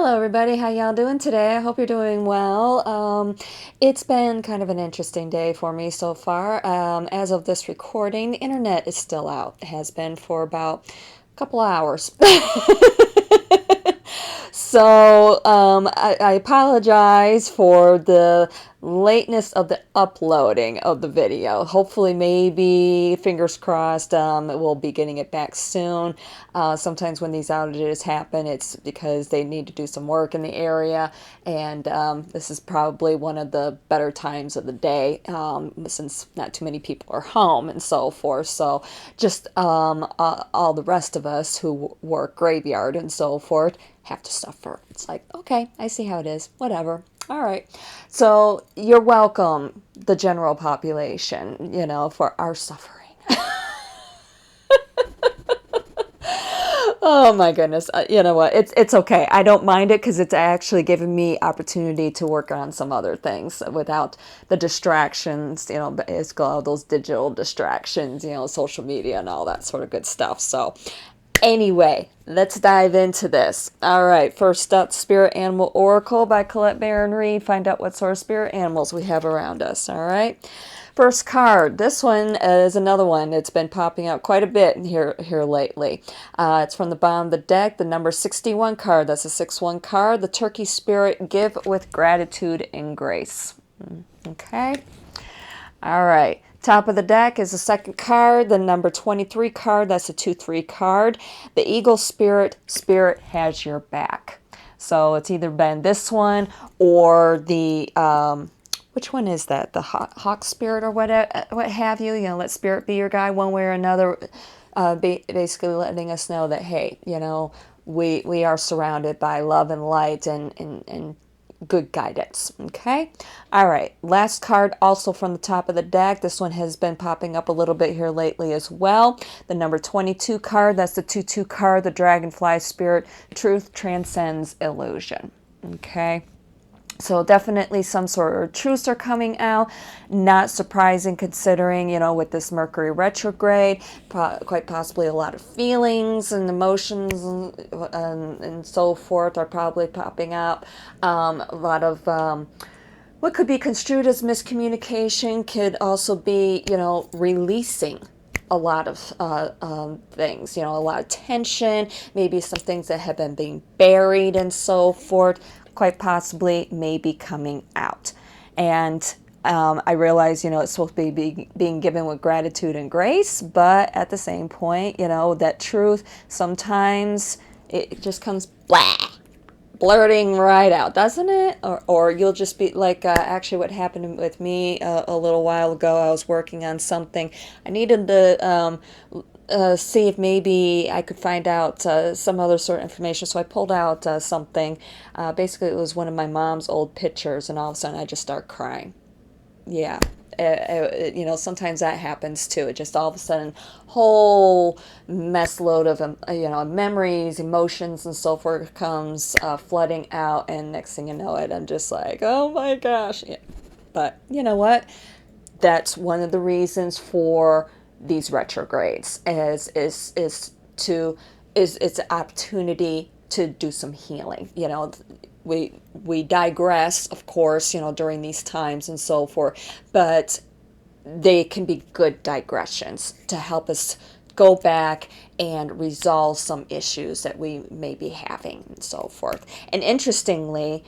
Hello, everybody. How y'all doing today? I hope you're doing well. It's been kind of an interesting day for me so far. As of this recording, the internet is still out. It has been for about a couple hours. So I apologize for the lateness of the uploading of the video. Hopefully, maybe, fingers crossed, we'll be getting it back soon. Sometimes when these outages happen, it's because they need to do some work in the area, and this is probably one of the better times of the day since not too many people are home and so forth. So just all the rest of us who work graveyard and so forth have to suffer. It's like, okay, I see how it is. Whatever. All right. So you're welcome, the general population, for our suffering. Oh my goodness. You know what? It's okay. I don't mind it because it's actually given me opportunity to work on some other things without the distractions, basically all those digital distractions, social media and all that sort of good stuff. So anyway, let's dive into this. All right, first up, Spirit Animal Oracle by Colette Baron Reed. Find out what sort of spirit animals we have around us. All right. First card. This one is another one that's been popping out quite a bit here lately. It's from the bottom of the deck, the number 61 card. That's a 6-1 card. The Turkey Spirit, give with gratitude and grace. Okay. All right. Top of the deck is the second card, the number 23 card. That's a 2-3 card. The Eagle Spirit, Spirit has your back. So it's either been this one or the, which one is that? The Hawk Spirit or what have you. Let Spirit be your guide one way or another. Basically letting us know that, hey, we are surrounded by love and light and good guidance. Okay. All right. Last card, also from the top of the deck. This one has been popping up a little bit here lately as well. The number 22 card. That's the 2-2 card. The Dragonfly Spirit. Truth transcends illusion. Okay. So definitely some sort of truths are coming out. Not surprising considering, with this Mercury retrograde, quite possibly a lot of feelings and emotions and so forth are probably popping up. A lot of what could be construed as miscommunication could also be, releasing a lot of things, a lot of tension, maybe some things that have been being buried and so forth, quite possibly may be coming out. And I realize, it's supposed to be being given with gratitude and grace, but at the same point, that truth, sometimes it just comes blurting right out, doesn't it? Or you'll just be like, actually what happened with me a little while ago, I was working on something. I needed to see if maybe I could find out some other sort of information. So I pulled out something. Basically, it was one of my mom's old pictures, and all of a sudden I just start crying. Yeah. Sometimes that happens too. It just all of a sudden, whole mess load of, memories, emotions, and so forth comes flooding out, and next thing you know it, I'm just like, oh my gosh. Yeah. But you know what? That's one of the reasons for these retrogrades is it's an opportunity to do some healing. We digress, of course, during these times and so forth, but they can be good digressions to help us go back and resolve some issues that we may be having and so forth. And interestingly,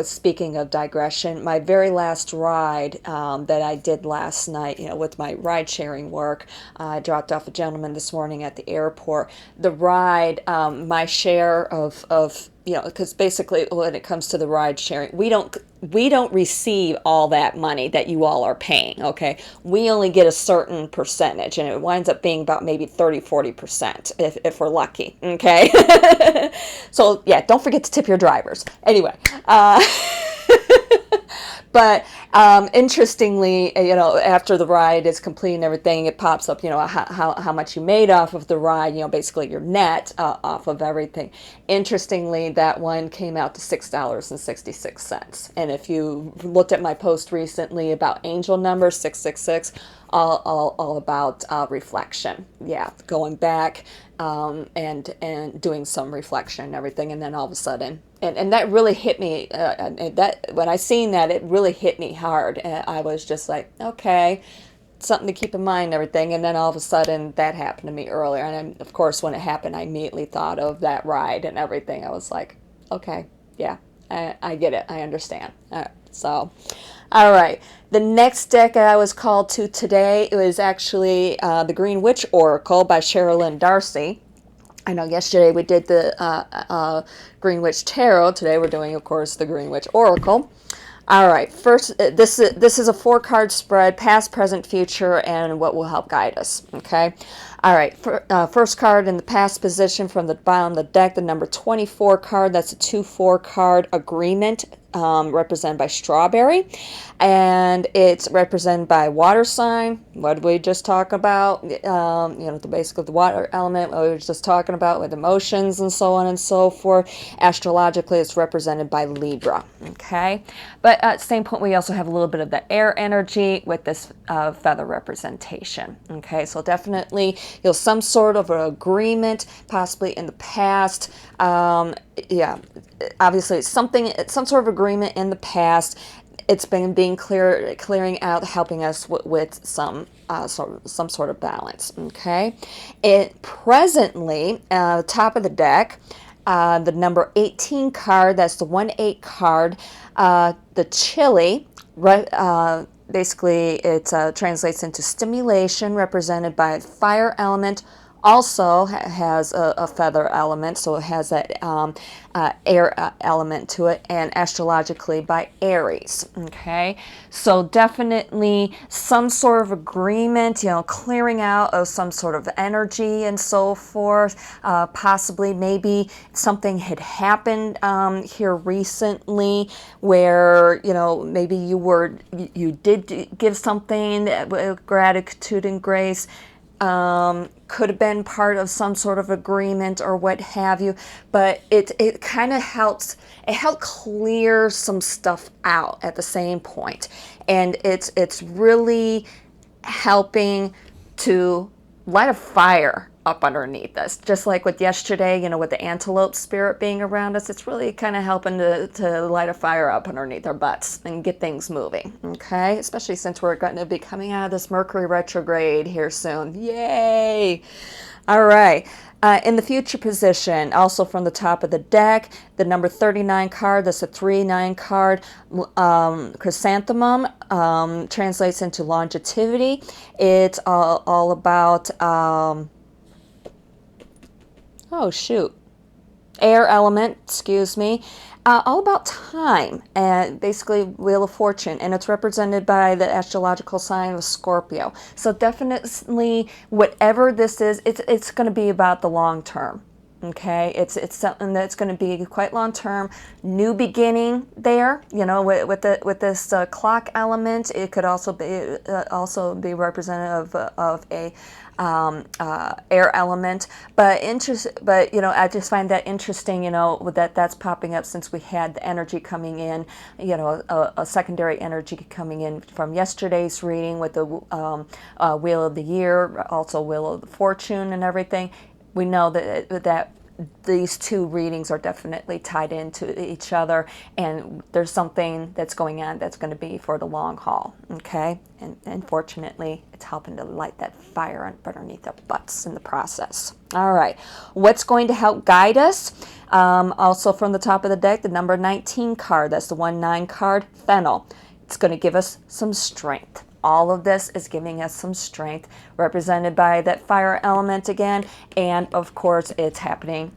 speaking of digression, my very last ride that I did last night, with my ride sharing work, I dropped off a gentleman this morning at the airport. The ride, my share of because basically when it comes to the ride sharing, we don't receive all that money that you all are paying. Okay, we only get a certain percentage, and it winds up being about maybe 30-40% if we're lucky. Okay. So yeah, don't forget to tip your drivers. Anyway, but interestingly, after the ride is complete and everything, it pops up, how much you made off of the ride, basically your net off of everything. Interestingly, that one came out to $6.66. And if you looked at my post recently about angel number 666, all about reflection. Yeah, going back and doing some reflection and everything, and then all of a sudden, and that really hit me. And that when I seen that, it really hit me hard. And I was just like, okay, something to keep in mind and everything. And then all of a sudden that happened to me earlier, and of course when it happened, I immediately thought of that ride and everything. I was like, okay, yeah, I get it, I understand. So all right, the next deck I was called to today, it was actually the Green Witch Oracle by Sherilyn Darcy. I know yesterday we did the Green Witch Tarot. Today we're doing, of course, the Green Witch Oracle. All right, first, this is a 4-card spread, past, present, future, and what will help guide us, okay? All right, first card in the past position from the bottom of the deck, the number 24 card, that's a 2-4 card agreement, represented by strawberry, and it's represented by water sign. What did we just talk about? Basically the water element, what we were just talking about with emotions and so on and so forth. Astrologically, it's represented by Libra, okay? But at the same point, we also have a little bit of the air energy with this feather representation, okay? So definitely, some sort of an agreement, possibly in the past. Yeah, obviously some sort of agreement in the past. It's been being clearing out, helping us with some sort of balance. Okay, it presently top of the deck, the number 18 card. That's the 1-8 card. The chili. Basically, it translates into stimulation, represented by fire element. Also has a feather element, so it has that air element to it, and astrologically by Aries. Okay, so definitely some sort of agreement, clearing out of some sort of energy and so forth. Possibly, maybe something had happened here recently where maybe you did give something with gratitude and grace. Could have been part of some sort of agreement or what have you, but it kind of helps. It helped clear some stuff out at the same point, and it's really helping to light a fire up underneath us, just like with yesterday, with the antelope spirit being around us. It's really kind of helping to light a fire up underneath our butts and get things moving, okay? Especially since we're going to be coming out of this Mercury retrograde here soon. Yay! All right. In the future position, also from the top of the deck, the number 39 card, that's a 3-9 card, chrysanthemum, translates into longevity. It's all about... air element, excuse me, all about time, and basically Wheel of Fortune, and it's represented by the astrological sign of Scorpio. So definitely, whatever this is, it's going to be about the long term. Okay, it's something that's going to be quite long term. New beginning there, with this clock element. It could also be representative of a air element, but I just find that interesting. That's popping up since we had the energy coming in. A secondary energy coming in from yesterday's reading with the Wheel of the Year, also Wheel of the Fortune, and everything. We know that these two readings are definitely tied into each other, and there's something that's going on that's going to be for the long haul, okay? And fortunately, it's helping to light that fire underneath our butts in the process. All right, what's going to help guide us? Also from the top of the deck, the number 19 card, that's the 1-9 card, Fennel. It's going to give us some strength. All of this is giving us some strength, represented by that fire element again, and of course it's happening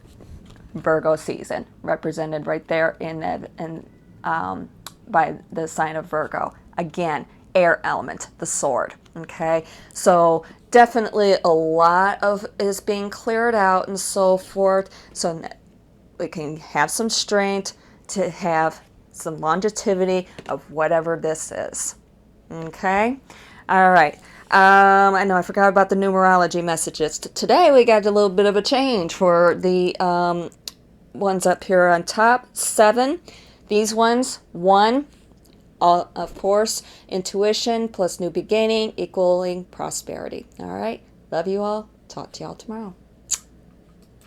Virgo season, represented right there in that, by the sign of Virgo. Again, air element, the sword. Okay, so definitely a lot of is being cleared out and so forth, so we can have some strength to have some longevity of whatever this is. Okay, all right. I know I forgot about the numerology messages. Today we got a little bit of a change for the ones up here on top. 7. These ones, 1, of course, intuition plus new beginning equaling prosperity. All right. Love you all. Talk to y'all tomorrow.